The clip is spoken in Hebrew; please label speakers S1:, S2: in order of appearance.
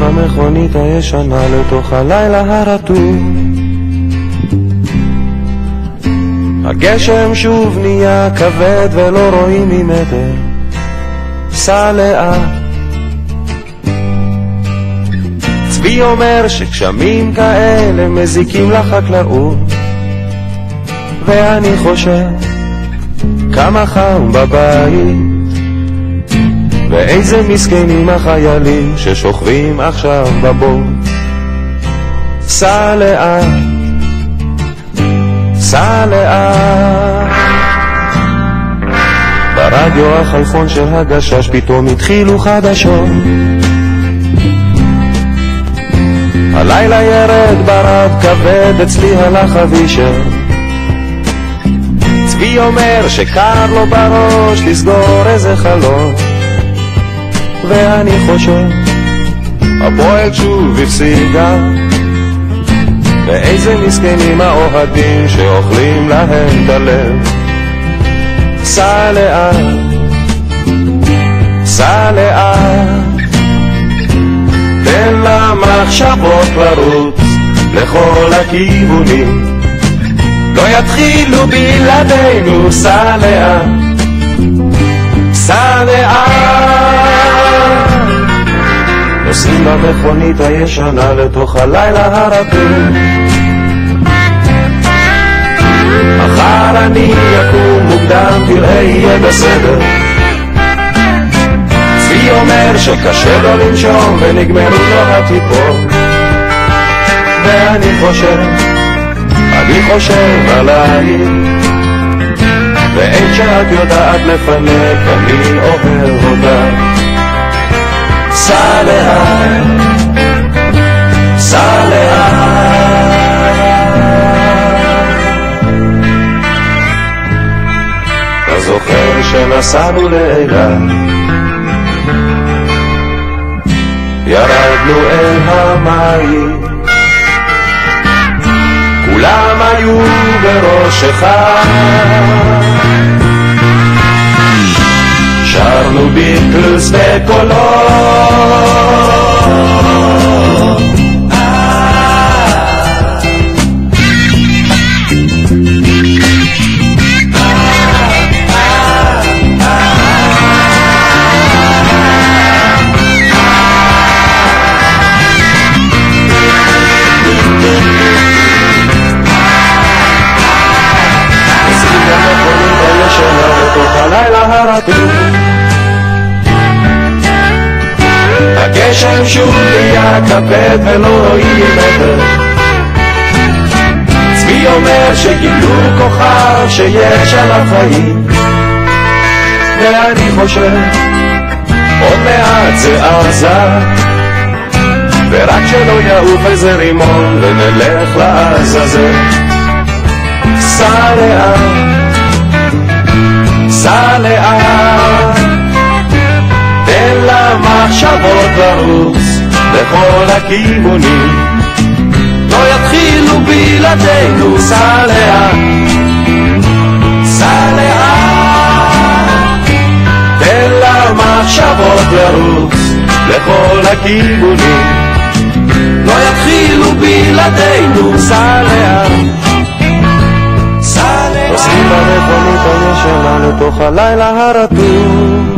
S1: במכונית הישנה לתוך הלילה הרטוב. הגשם שוב נהיה כבד ולא רואים ממטר, סע לאט. צבי אומר שגשמים כאלה מזיקים לחקלאות, ואני חושב כמה חם בבית, ואיזה מסכנים החיילים ששוכבים עכשיו בבור. סע לאט, סע לאט. ברדיו החלפון של הגשש פתאום התחילו חדשות. הלילה ירד ברד כבד, אצלי הלך אבישר. צבי אומר שקר לו בראש לסגור איזה חלום, ואני חושב הפועל שוב הפסידה, ואיזה מסכנים האוהדים שאוכלים להם את הלב. סע לאט, סע לאט, תן למחשבות לרוץ לכל הכיוונים, לא יתחילו בלעדינו. סע לאט, סע לאט, נוסעים במכונית הישנה לתוך הלילה הרטוב. מחר אני יקום מוקדם, תראה יהיה בסדר. צבי אומר שקשה לו לנשום ונגמרו לו הטיפות, ואני חושב עליי, ואין שאת יודעת לפנק, אני אוהב אותה. סע לאט, סע לאט. אתה זוכר שנסענו לאילת, ירדנו אל המים, כולם היו בראש אחד, שרנו ביטלס בקולות. הגשם שוב נהיה כבד ולא רואים מטר. צבי אומר שגילו כוכב שיש על החיים, ואני חושב עוד מעט זה עזה, ורק שלא יעוף איזה רימון ונלך לעזאזל. סע לאט, סע לאט, תן למחשבות לרוץ לכל הכיוונים, לא יתחילו בלעדינו. סע לאט, סע לאט, תן למחשבות לרוץ לכל הכיוונים, לא יתחילו בלעדינו. סע לאט, סע לאט, נוסעים במכונית הישנה לתוך הלילה הרטוב.